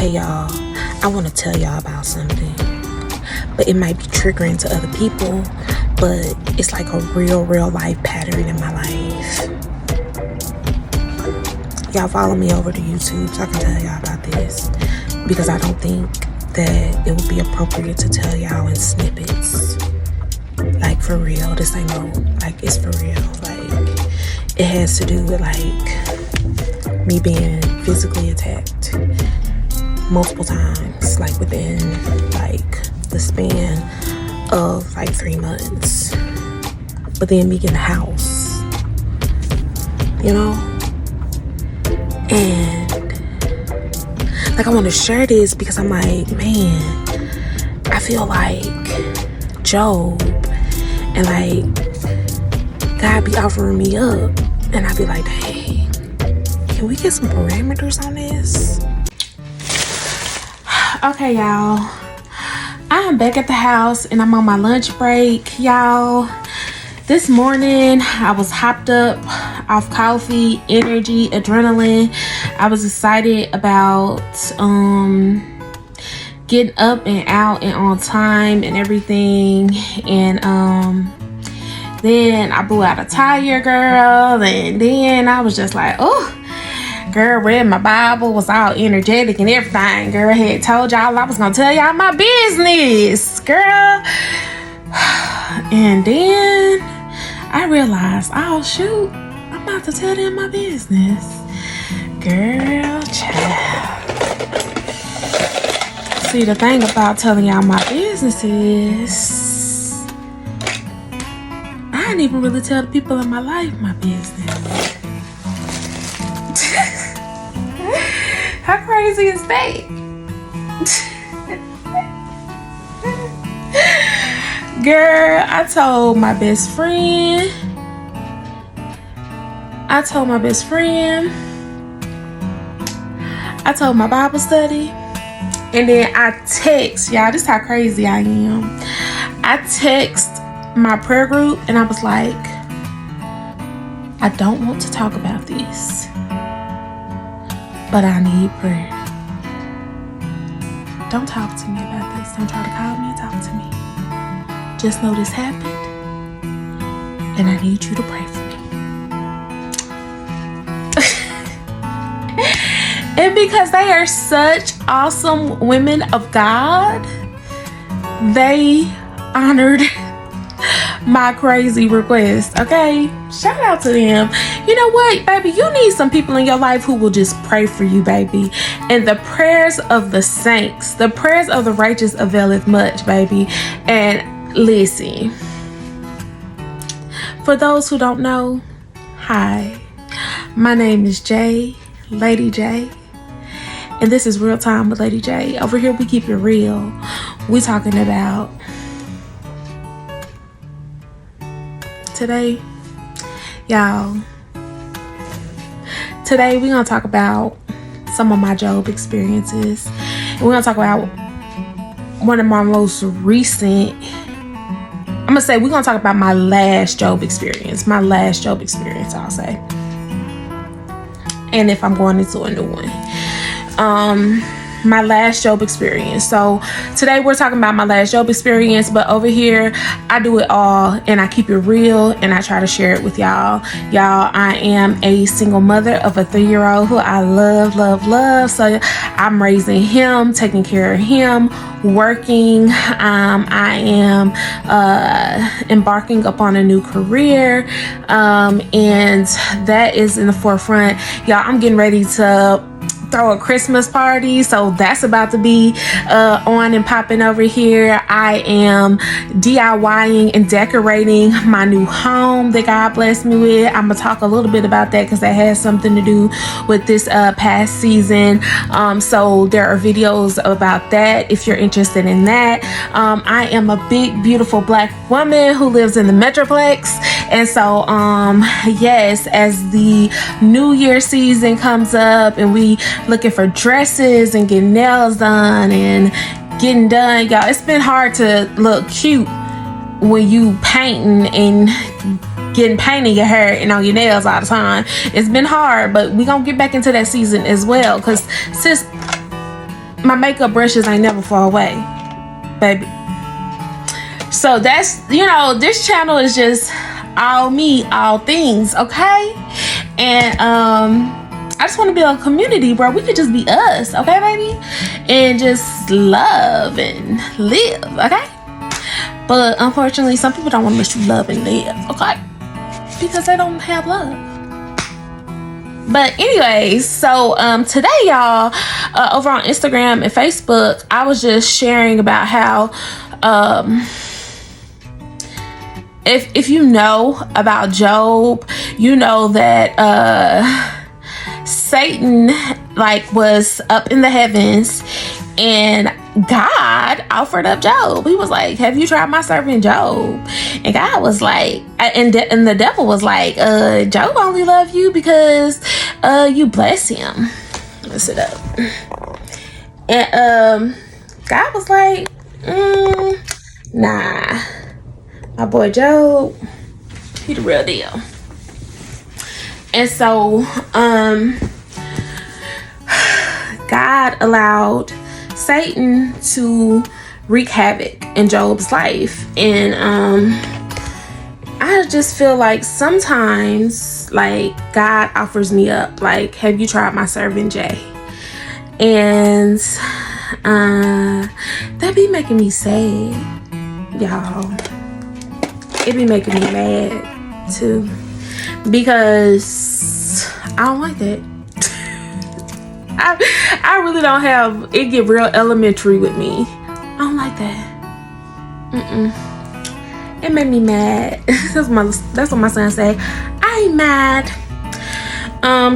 Okay, y'all, I want to tell y'all about something, but it might be triggering to other people, but it's like a real life pattern in my life. Y'all follow me over to YouTube so I can tell y'all about this, because I don't think that it would be appropriate to tell y'all in snippets. Like, for real, this ain't no, like, it's for real. Like, it has to do with, like, me being physically attacked multiple times, like, within, like, the span of, like, 3 months. But then me getting a house, you know? And, like, I want to share this because I'm like, man, I feel like Job, and, like, God be offering me up, and I be like, dang, can we get some parameters on this? Okay, y'all, I'm back at the house and I'm on my lunch break, y'all. This morning I was hopped up off coffee, energy, adrenaline. I was excited about getting up and out and on time and everything, and then I blew out a tire, girl, and then I was just like, oh girl, read my Bible, was all energetic and everything, girl. Had told y'all I was gonna tell y'all my business, girl. And then I realized, oh shoot, I'm about to tell them my business. Girl, child. See, the thing about telling y'all my business is I didn't even really tell the people in my life my business. How crazy is that? Girl, I told my best friend. I told my Bible study. And then I text, y'all, this is how crazy I am. I text my prayer group and I was like, I don't want to talk about this, but I need prayer. Don't talk to me about this. Don't try to call me and talk to me. Just know this happened, and I need you to pray for me. And because they are such awesome women of God, they honored my crazy request. Okay, shout out to them. You know what, baby, you need some people in your life who will just pray for you, baby. And the prayers of the saints, the prayers of the righteous availeth much, baby. And listen, for those who don't know, hi, my name is J, Lady J, and this is Real Time with Lady J. Over here we keep it real. We talking about today, y'all. Today we're gonna talk about some of my Job experiences, and we're gonna talk about one of my most recent, we're gonna talk about my last Job experience, I'll say, and if I'm going into a new one, my last Job experience. So today we're talking about my last Job experience, but over here I do it all and I keep it real and I try to share it with y'all. I am a single mother of a 3-year-old who I love. So I'm raising him, taking care of him, working. I am embarking upon a new career, and that is in the forefront. Y'all, I'm getting ready to throw a Christmas party, so that's about to be on and popping over here. I am DIYing and decorating my new home that God blessed me with. I'm gonna talk a little bit about that because that has something to do with this past season. So there are videos about that if you're interested in that. I am a big, beautiful Black woman who lives in the Metroplex, and so yes, as the New Year season comes up and we looking for dresses and getting nails done and getting done, y'all, it's been hard to look cute when you painting and getting paint in your hair and on your nails all the time. It's been hard, but we gonna get back into that season as well, because sis, my makeup brushes ain't never far away, baby. So that's, you know, this channel is just all me, all things, okay? And I just want to build a community where we could just be us, okay, baby? And just love and live, okay? But unfortunately, some people don't want to let you love and live, okay? Because they don't have love. But anyways, so today, y'all, over on Instagram and Facebook, I was just sharing about how if you know about Job, you know that Satan like was up in the heavens, and God offered up Job. He was like, have you tried my servant Job? And God was like, and the devil was like, Job only love you because you bless him. Let's sit up. And God was like, nah, my boy Job, he the real deal. And so God allowed Satan to wreak havoc in Job's life. And I just feel like sometimes, like, God offers me up, like, have you tried my servant Jay? And that be making me sad, y'all. It be making me mad too, because I don't like that. I really don't have it. Get real elementary with me. I don't like that. It made me mad. That's what my son say. I ain't mad.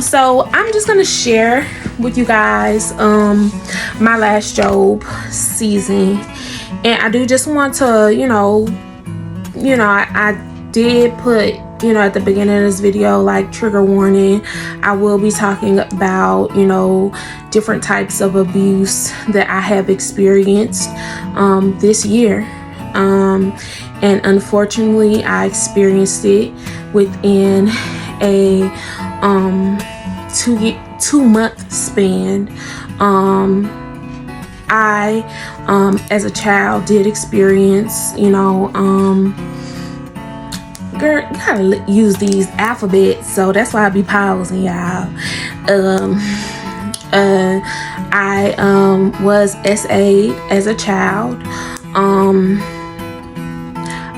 So I'm just gonna share with you guys my last Job season, and I do just want to, you know, I did put, you know, at the beginning of this video, like, trigger warning. I will be talking about, you know, different types of abuse that I have experienced this year. And unfortunately, I experienced it within a 2-month span. I as a child did experience, you know, girl, you gotta use these alphabets, so that's why I be pausing, y'all. I was SA'd as a child.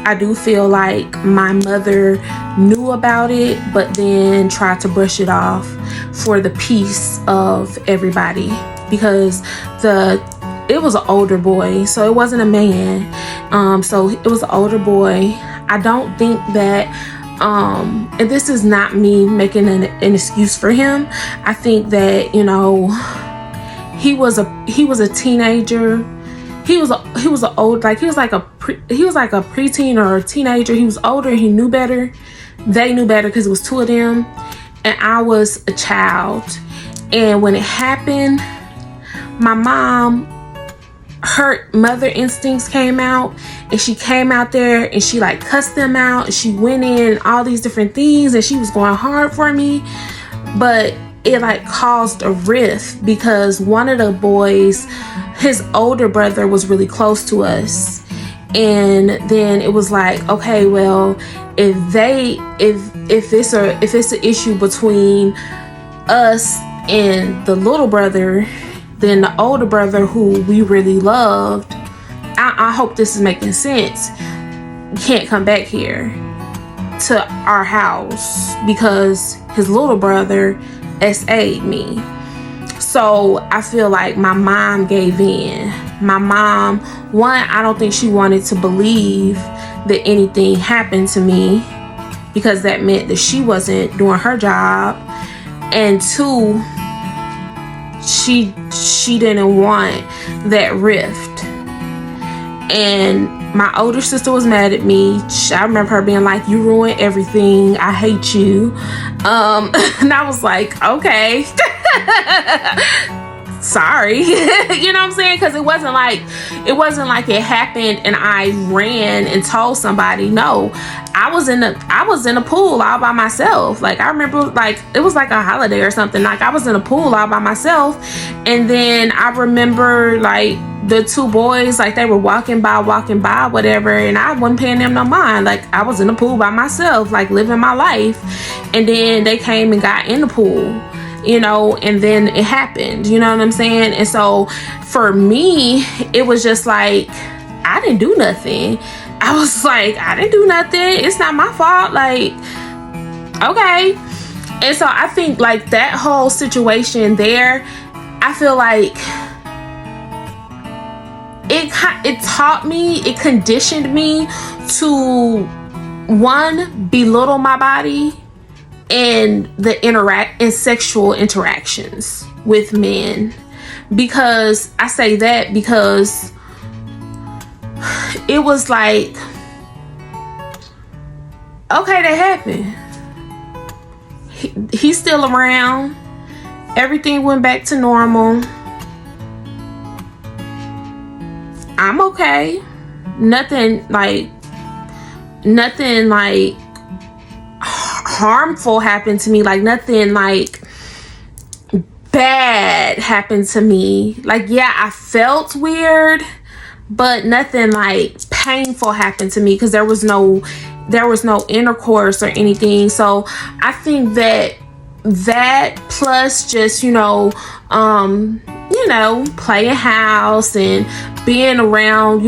I do feel like my mother knew about it, but then tried to brush it off for the peace of everybody, because it was an older boy, so it wasn't a man. So it was an older boy. I don't think that, and this is not me making an excuse for him. I think that, you know, he was a teenager. He was like a preteen or a teenager. He was older. He knew better. They knew better because it was two of them, and I was a child. And when it happened, my mom, her mother instincts came out, and she came out there and she like cussed them out, and she went in all these different things, and she was going hard for me. But it like caused a rift, because one of the boys, his older brother, was really close to us. And then it was like, okay, well, if it's an issue between us and the little brother, then the older brother, who we really loved, I hope this is making sense, can't come back here to our house because his little brother SA'd me. So I feel like my mom gave in. My mom, one, I don't think she wanted to believe that anything happened to me, because that meant that she wasn't doing her job. And two, she didn't want that rift. And my older sister was mad at me. I remember her being like, you ruined everything, I hate you. And I was like, okay. sorry. You know what I'm saying? Because it wasn't like it happened and I ran and told somebody. No, I was in the pool all by myself. Like, I remember, like, it was like a holiday or something. Like, I was in a pool all by myself, and then I remember, like, the two boys, like, they were walking by whatever, and I wasn't paying them no mind. Like, I was in the pool by myself, like, living my life, and then they came and got in the pool, you know, and then it happened, you know what I'm saying? And so for me, it was just like, I didn't do nothing. I was like, I didn't do nothing. It's not my fault. Like, okay. And so I think, like, that whole situation there, I feel like it taught me, it conditioned me to, one, belittle my body and the sexual interactions with men. Because I say that because it was like, okay, that happened. He's still around. Everything went back to normal. I'm okay. Nothing like harmful happened to me. Like, nothing like bad happened to me. Like, yeah, I felt weird, but nothing like painful happened to me because there was no intercourse or anything. So I think that plus just, playing house and being around,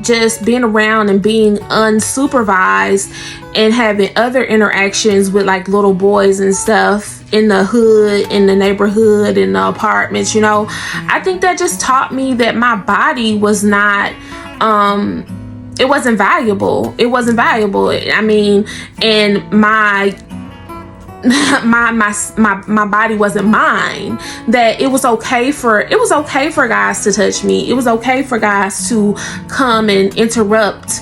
just being around and being unsupervised and having other interactions with, like, little boys and stuff in the hood, in the neighborhood, in the apartments, I think that just taught me that my body was not, it wasn't valuable. It wasn't valuable. I mean, and my body wasn't mine. That it was okay for guys to touch me. It was okay for guys to come and interrupt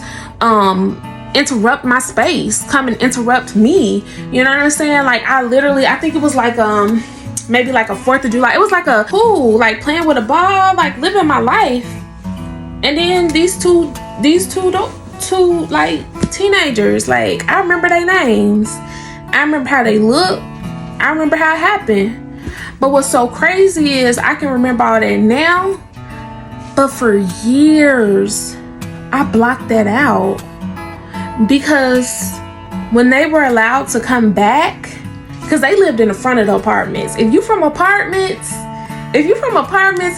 my space, come and interrupt me. You know what I'm saying? Like, I think it was like maybe like a 4th of July. It was like a pool, like playing with a ball, like living my life. And then these two like teenagers, like, I remember their names. I remember how they looked. I remember how it happened. But what's so crazy is I can remember all that now, but for years I blocked that out, because when they were allowed to come back, because they lived in the front of the apartments. If you from apartments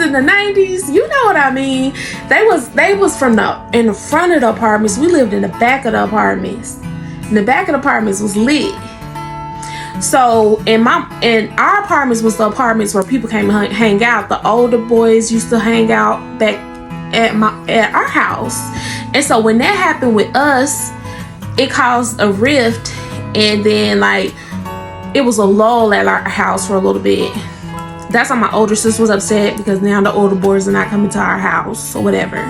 in the 90s, you know what I mean. They was in the front of the apartments. We lived in the back of the apartments. And the back of the apartments was lit. So and our apartments was the apartments where people came to hang out. The older boys used to hang out back at our house. And so when that happened with us, it caused a rift, and then, like, it was a lull at our house for a little bit. That's why my older sister was upset, because now the older boys are not coming to our house or whatever.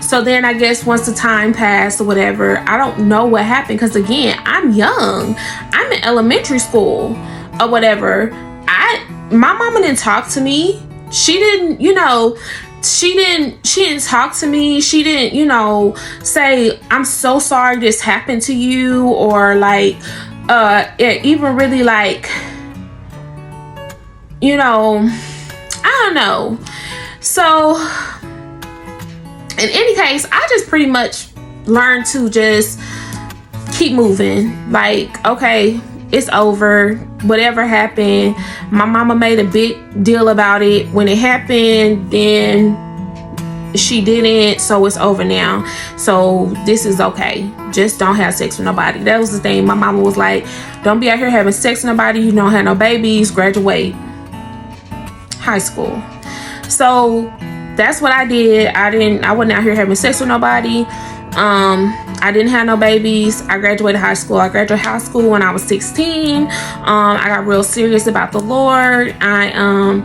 So then I guess once the time passed or whatever, I don't know what happened, because again, I'm young. I'm in elementary school or whatever. My mama didn't talk to me. She didn't talk to me. She didn't, say, I'm so sorry this happened to you, or like, even really like, I don't know. So in any case, I just pretty much learned to just keep moving. Like, okay, it's over. Whatever happened, my mama made a big deal about it. When it happened, then she didn't, so it's over now. So this is okay. Just don't have sex with nobody. That was the thing. My mama was like, don't be out here having sex with nobody. You don't have no babies. Graduate high school. So that's what I did. I wasn't out here having sex with nobody. I didn't have no babies. I graduated high school. I graduated high school when I was 16. I got real serious about the Lord. I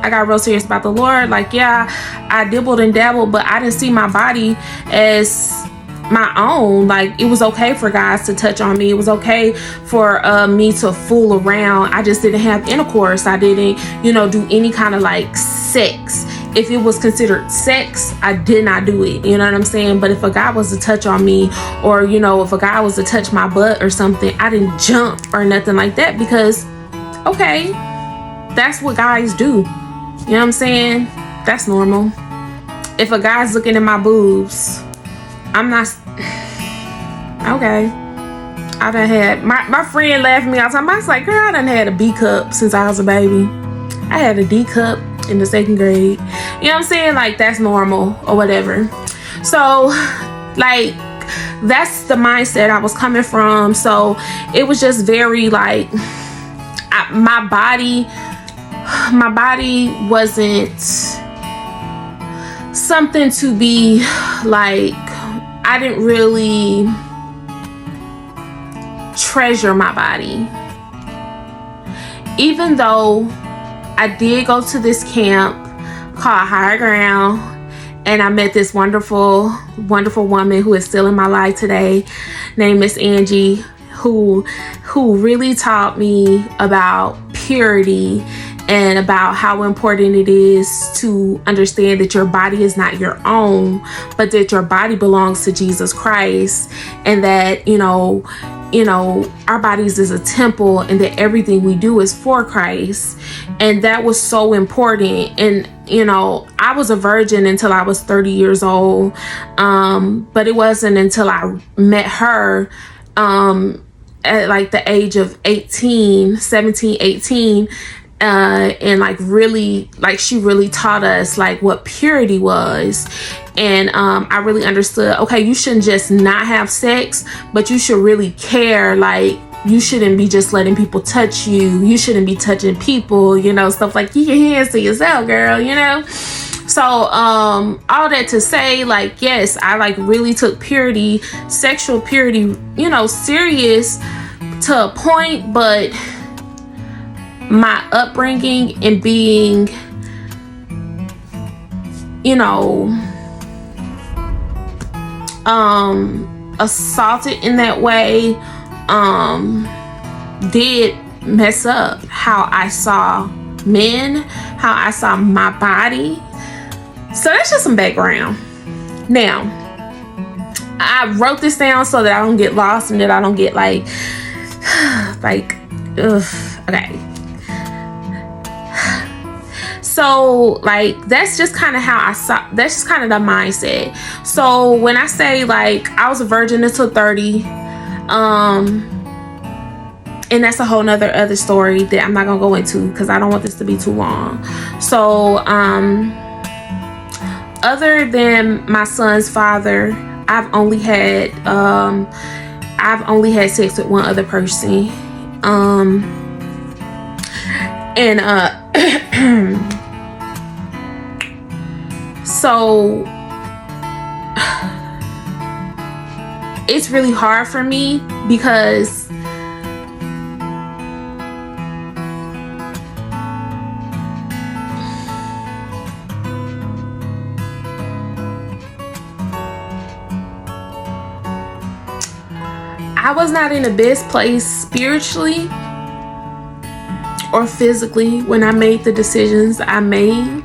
got real serious about the Lord. Like, yeah, I dibbled and dabbled, but I didn't see my body as my own. Like, it was okay for guys to touch on me. It was okay for me to fool around. I just didn't have intercourse. I didn't, do any kind of like sex. If it was considered sex, I did not do it. You know what I'm saying? But if a guy was to touch on me, or, if a guy was to touch my butt or something, I didn't jump or nothing like that, because, okay, that's what guys do. You know what I'm saying? That's normal. If a guy's looking at my boobs, I'm not, okay. I done had, my friend laughed at me all the time. I was like, girl, I done had a B cup since I was a baby. I had a D cup in the 2nd grade. You know what I'm saying? Like, that's normal or whatever. So, like, that's the mindset I was coming from. So it was just very like, my body wasn't something to be like, I didn't really treasure my body. Even though I did go to this camp called Higher Ground, and I met this wonderful, wonderful woman who is still in my life today, named Miss Angie, who really taught me about purity and about how important it is to understand that your body is not your own, but that your body belongs to Jesus Christ, and that, our bodies is a temple, and that everything we do is for Christ. And that was so important. And I was a virgin until I was 30 years old, but it wasn't until I met her at like the age of 17, 18, and like really, like, she really taught us like what purity was. And I really understood, okay, you shouldn't just not have sex, but you should really care. Like, you shouldn't be just letting people touch you. You shouldn't be touching people, stuff like, keep your hands to yourself, girl, So all that to say, like, yes, I like really took purity, sexual purity, serious to a point, but my upbringing and being, assaulted in that way, did mess up how I saw men, how I saw my body. So that's just some background. Now, I wrote this down so that I don't get lost and that I don't get like, okay. So like, that's just kind of how I saw, that's just kind of the mindset. So when I say like I was a virgin until 30, and that's a whole other story that I'm not gonna go into because I don't want this to be too long. So other than my son's father, I've only had sex with one other person, so it's really hard for me because I was not in the best place spiritually or physically when I made the decisions I made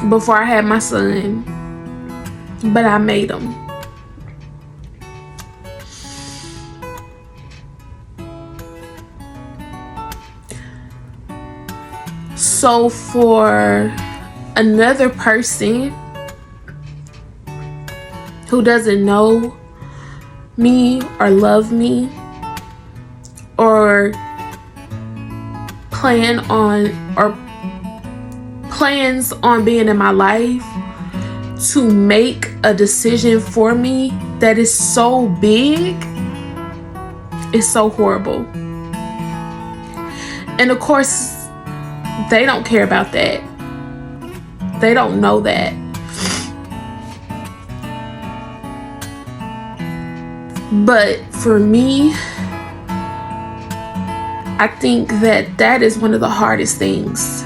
before I had my son, but I made them. So for another person who doesn't know me or love me or plans on being in my life, to make a decision for me that is so big, is so horrible. And of course, they don't care about that. They don't know that. But for me, I think that is one of the hardest things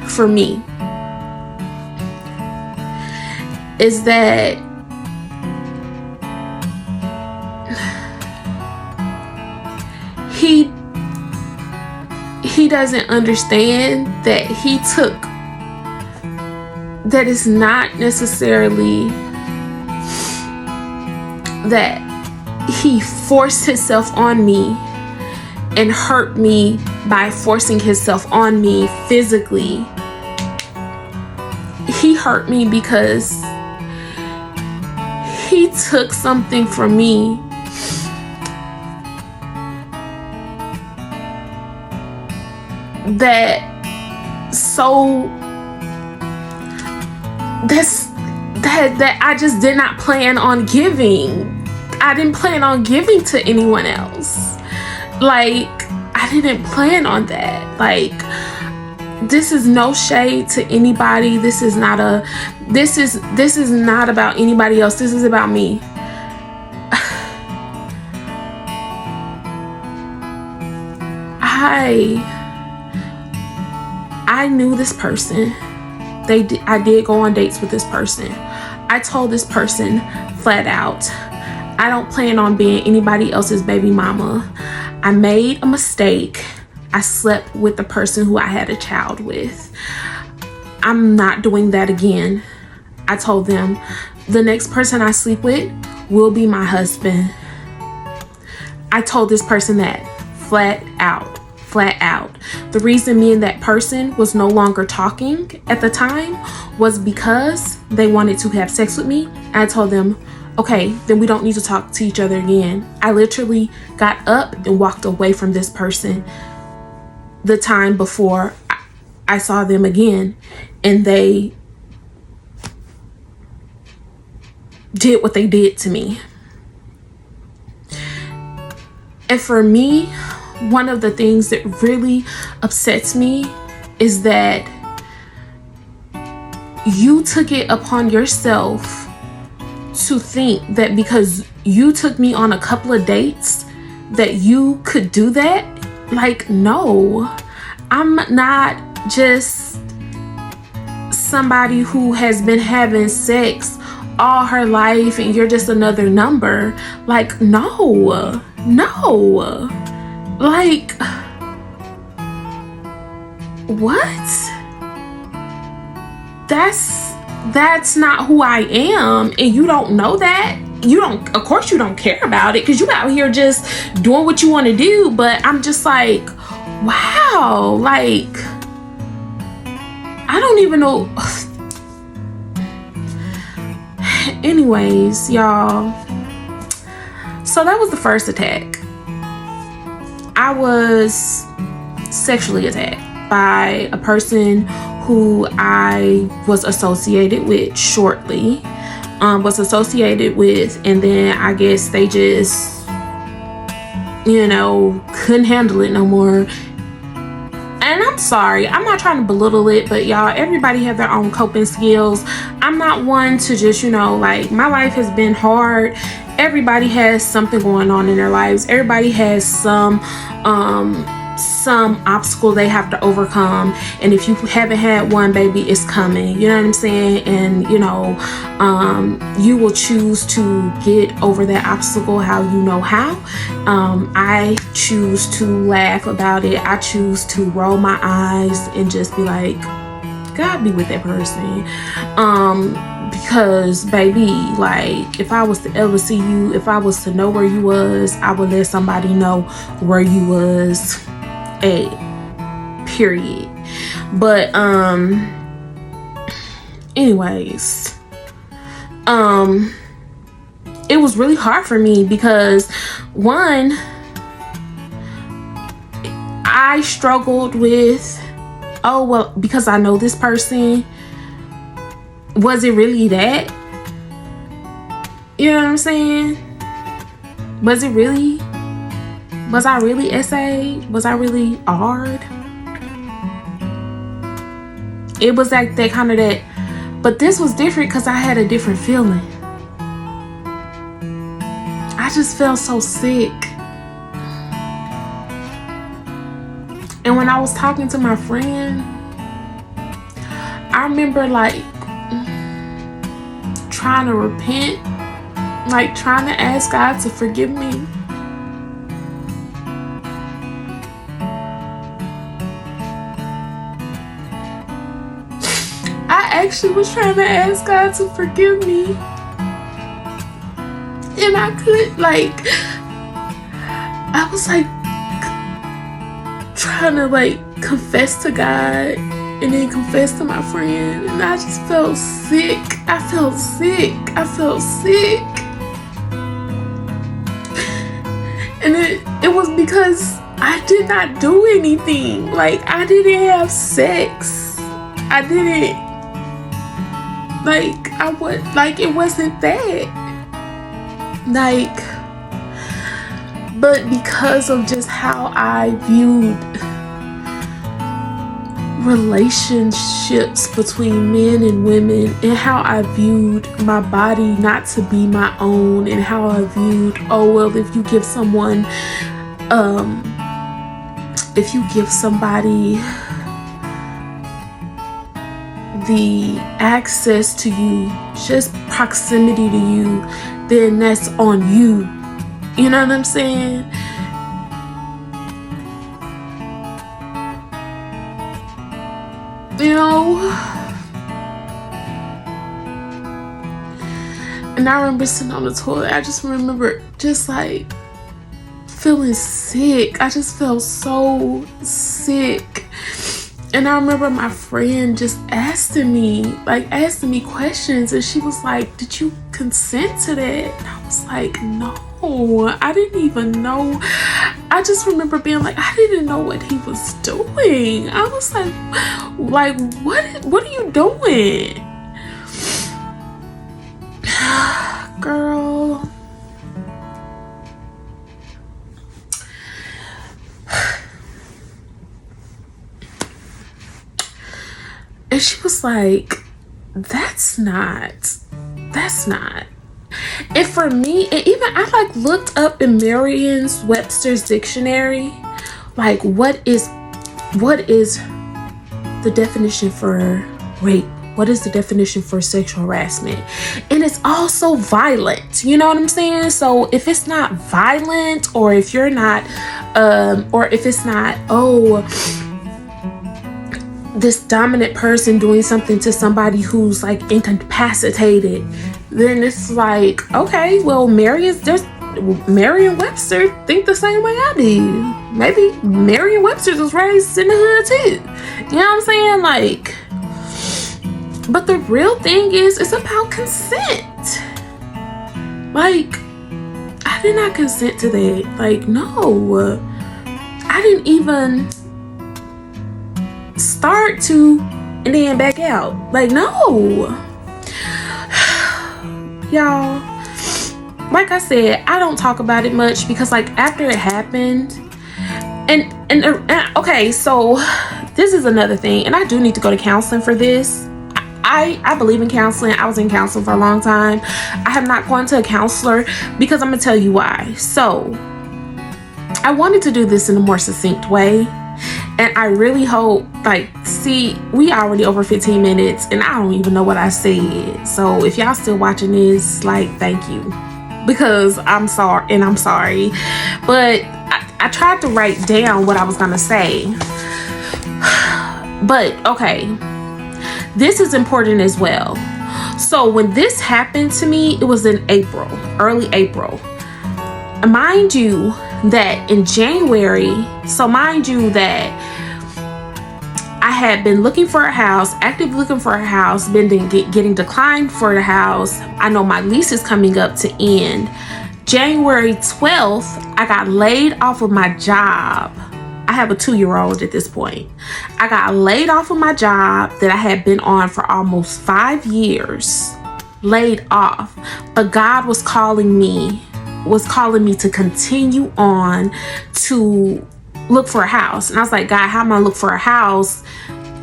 for me. is that he doesn't understand that that it's not necessarily that he forced himself on me and hurt me by forcing himself on me physically. He hurt me because he took something from me that I just did not plan on giving. I didn't plan on giving to anyone else. Like, I didn't plan on that. Like, this is no shade to anybody. This is not about anybody else. This is about me. I knew this person. I did go on dates with this person. I told this person flat out, I don't plan on being anybody else's baby mama. I made a mistake. I slept with the person who I had a child with. I'm not doing that again. I told them the next person I sleep with will be my husband. I told this person that flat out. The reason me and that person was no longer talking at the time was because they wanted to have sex with me. I told them, okay, then we don't need to talk to each other again. I literally got up and walked away from this person the time before I saw them again, and they did what they did to me. And for me, one of the things that really upsets me is that you took it upon yourself to think that because you took me on a couple of dates that you could do that. Like, no, I'm not just somebody who has been having sex all her life and you're just another number. Like, no. Like, what? That's not who I am, and you don't know that. Of course you don't care about it because you out here just doing what you want to do. But I'm just like, wow, like, I don't even know. Anyways, y'all, so that was the first attack. I was sexually attacked by a person who I was associated with shortly, and then I guess they just, couldn't handle it no more. And I'm sorry, I'm not trying to belittle it, but y'all, everybody have their own coping skills. I'm not one to just, like, my life has been hard. Everybody has something going on in their lives. Everybody has some obstacle they have to overcome, and if you haven't had one, baby, it's coming. You know what I'm saying? And you will choose to get over that obstacle how you know how. I choose to laugh about it. I choose to roll my eyes and just be like, God be with that person. Because, baby, like, if I was to ever see you, if I was to know where you was, I would let somebody know where you was. Period. But anyways, it was really hard for me because, one, I struggled with, because I know this person, was it really that? You know what I'm saying? Was I really SA? Was I really hard? It was like that kind of that, but this was different because I had a different feeling. I just felt so sick. And when I was talking to my friend, I remember like trying to repent, like trying to ask God to forgive me. I actually was trying to ask God to forgive me. And I could, like, I was like trying to like confess to God and then confess to my friend, and I just felt sick. I felt sick. And it was because I did not do anything. Like, I didn't have sex. I didn't, like, I would, like, it wasn't that. Like, but because of just how I viewed relationships between men and women, and how I viewed my body not to be my own, and how I viewed, oh well, if you give somebody the access to you, just proximity to you, then that's on you. You know what I'm saying? You know? And I remember sitting on the toilet. I just remember just like feeling sick. I just felt so sick. And I remember my friend just asking me questions, and she was like, did you consent to that? And I was like, no, I didn't even know. I just remember being like, I didn't know what he was doing. I was like what are you doing? Girl. And she was like, that's not. And for me, and even I like looked up in Merriam-Webster's dictionary, like what is the definition for rape? What is the definition for sexual harassment? And it's also violent. You know what I'm saying? So if it's not violent, or if you're not, or if it's not, this dominant person doing something to somebody who's like incapacitated, then it's like, okay, well, Merriam-Webster think the same way I do. Maybe Merriam-Webster was raised in the hood too. You know what I'm saying? Like, but the real thing is, it's about consent. Like, I did not consent to that. Like, no, I didn't even start to and then back out. Like, no. Y'all, like I said, I don't talk about it much because like after it happened, and okay, so this is another thing, and I do need to go to counseling for this. I believe in counseling. I was in counseling for a long time. I have not gone to a counselor because I'm gonna tell you why. So I wanted to do this in a more succinct way, and I really hope, like, see, we already over 15 minutes and I don't even know what I said. So if y'all still watching this, like, thank you, because I'm sorry, but I tried to write down what I was gonna say. But okay, this is important as well. So when this happened to me, it was in April, early April. Mind you that in January, so mind you that I had been looking for a house, actively looking for a house, been getting declined for the house. I know my lease is coming up to end. January 12th, I got laid off of my job. I have a 2-year-old at this point. I got laid off of my job that I had been on for almost 5 years. Laid off. But God was calling me to continue on to look for a house. And I was like, God, how am I gonna look for a house?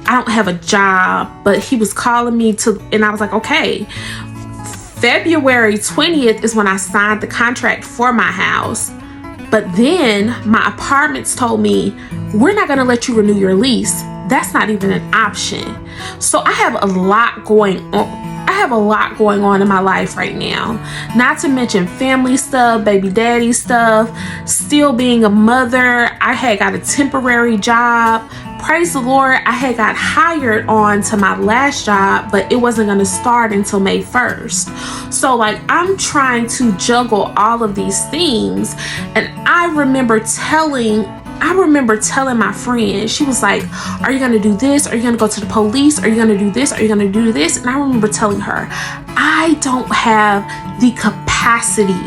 I don't have a job. But he was calling me to, and I was like, okay. February 20th is when I signed the contract for my house. But then my apartments told me, we're not gonna let you renew your lease. That's not even an option. So I have a lot going on. I have a lot going on in my life right now, not to mention family stuff, baby daddy stuff, still being a mother. I had got a temporary job. Praise the Lord, I had got hired on to my last job, but it wasn't going to start until May 1st. So like, I'm trying to juggle all of these things. And I remember telling my friend, she was like, are you going to do this? Are you going to go to the police? Are you going to do this? Are you going to do this? And I remember telling her, I don't have the capacity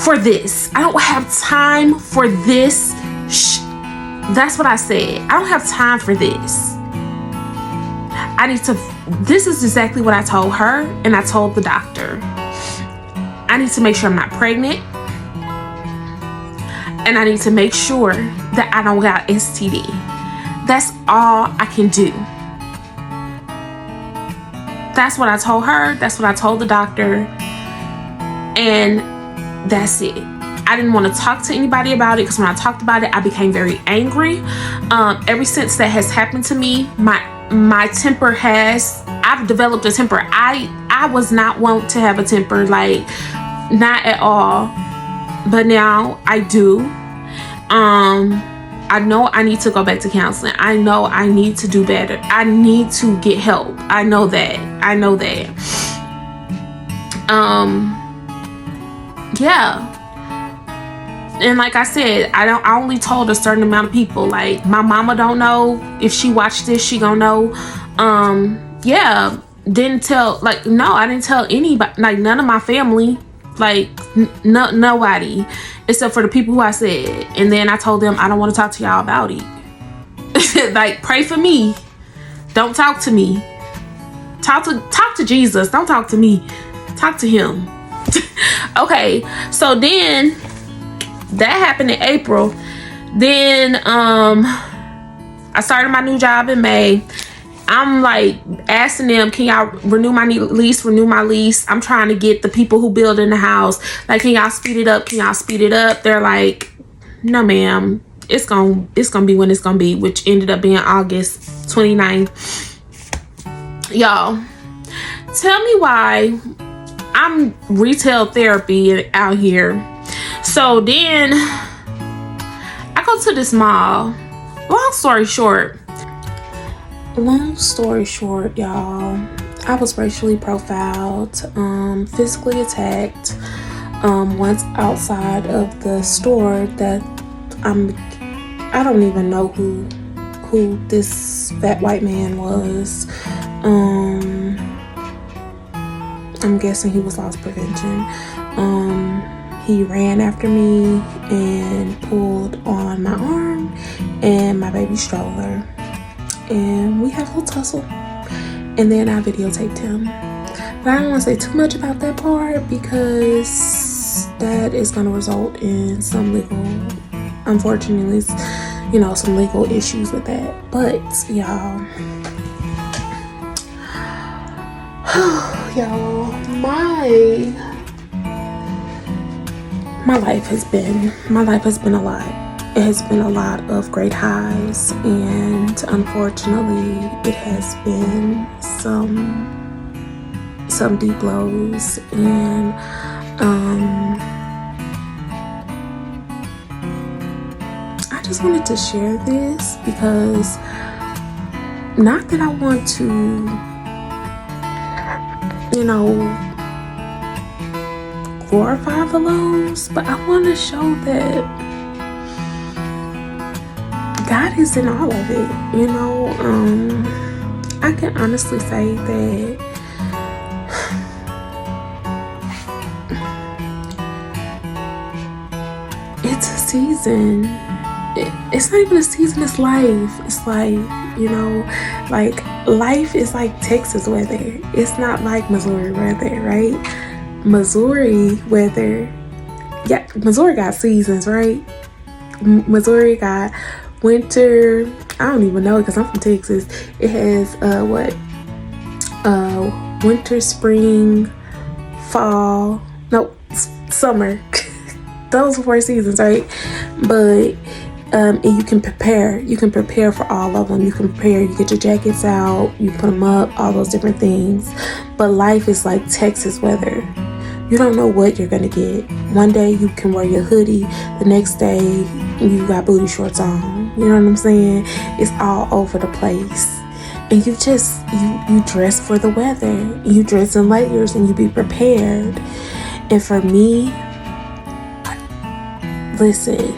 for this. I don't have time for this. That's what I said. I don't have time for this. This is exactly what I told her, and I told the doctor. I need to make sure I'm not pregnant. And I need to make sure that I don't got STD. That's all I can do. That's what I told her. That's what I told the doctor. And that's it. I didn't want to talk to anybody about it, because when I talked about it, I became very angry. Ever since that has happened to me, my temper I've developed a temper. I was not wont to have a temper, like, not at all. But now I do. I know I need to go back to counseling. I know I need to do better. I need to get help. I know that. Yeah. And like I said, I only told a certain amount of people. Like, my mama don't know. If she watched this, she gonna know. Yeah, didn't tell, like, no, I didn't tell anybody, like, none of my family, like, nobody, except for the people who I said. And then I told them, I don't want to talk to y'all about it. Like, pray for me. Don't talk to me. Talk to Jesus. Don't talk to me. Talk to him. Okay, so then that happened in April. Then I started my new job in May. I'm like asking them, can y'all renew my lease? I'm trying to get the people who build in the house, like, can y'all speed it up? They're like, no ma'am, it's gonna be when it's gonna be, which ended up being August 29th. Y'all, tell me why I'm retail therapy out here. So then I go to this mall. Long story short, y'all, I was racially profiled, physically attacked, once outside of the store that I don't even know who this fat white man was. I'm guessing he was loss prevention. He ran after me and pulled on my arm and my baby stroller, and we had a little tussle, and then I videotaped him. But I don't want to say too much about that part, because that is going to result in some legal, unfortunately, some legal issues with that. But y'all, my life has been a lot. It has been a lot of great highs, and unfortunately it has been some deep lows. And I just wanted to share this, because not that I want to glorify the lows, but I want to show that God is in all of it. I can honestly say that it's a season. It's not even a season, it's life. It's like, like, life is like Texas weather. It's not like Missouri weather, right? Missouri weather, yeah, Missouri got seasons, right? Missouri got winter. I don't even know, because I'm from Texas. It has winter, spring, fall, no, summer. Those 4 seasons, right? But And you can prepare for all of them. You can prepare, you get your jackets out, you put them up, all those different things. But life is like Texas weather. You don't know what you're gonna get. One day you can wear your hoodie, the next day you got booty shorts on. You know what I'm saying? It's all over the place. And you dress for the weather. You dress in layers and you be prepared. And for me, listen,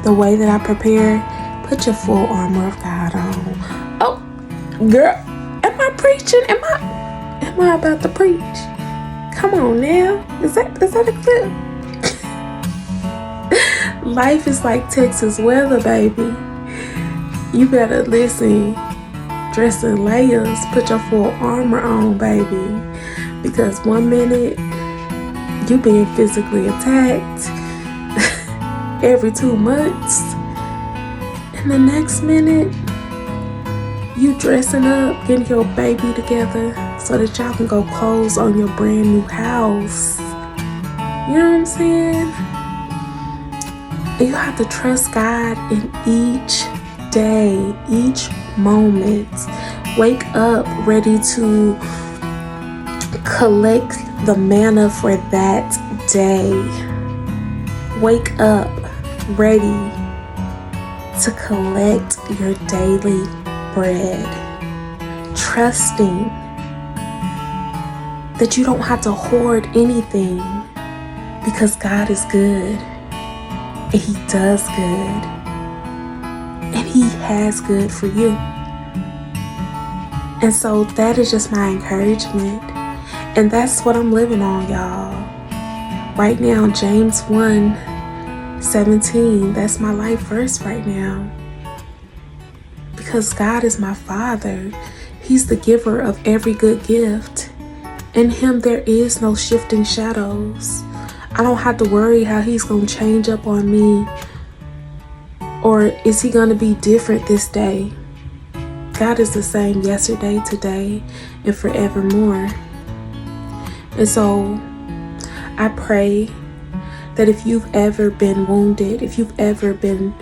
the way that I prepare, put your full armor of God on. Oh, girl, am I preaching? Am I about to preach? Come on now. Is that a clip? Life is like Texas weather, baby. You better listen. Dress in layers. Put your full armor on, baby. Because one minute you being physically attacked every 2 months, and the next minute you dressing up, getting your baby together so that y'all can go close on your brand new house. You know what I'm saying? You have to trust God in each day, each moment. Wake up ready to collect the manna for that day. Wake up ready to collect your daily bread, trusting that you don't have to hoard anything, because God is good and He does good and He has good for you. And so that is just my encouragement, and that's what I'm living on, y'all. Right now, James 1:17, that's my life verse right now. Because God is my Father. He's the giver of every good gift. In Him there is no shifting shadows. I don't have to worry how He's going to change up on me, or is He going to be different this day. God is the same yesterday, today, and forevermore. And so I pray that if you've ever been wounded, if you've ever been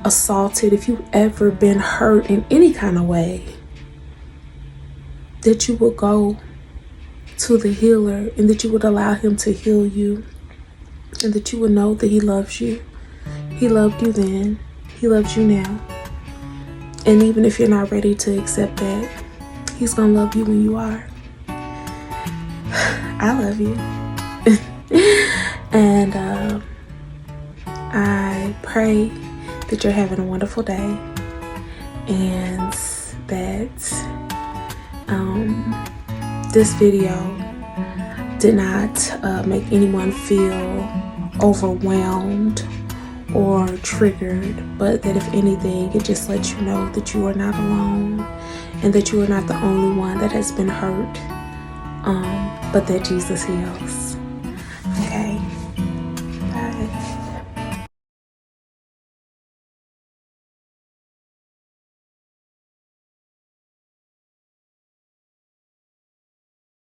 assaulted, if you've ever been hurt in any kind of way, that you will go to the healer, and that you would allow Him to heal you, and that you would know that He loves you. He loved you then. He loves you now. And even if you're not ready to accept that, He's gonna love you when you are. I love you. And I pray that you're having a wonderful day, and that this video did not make anyone feel overwhelmed or triggered, but that if anything, it just lets you know that you are not alone, and that you are not the only one that has been hurt, but that Jesus heals.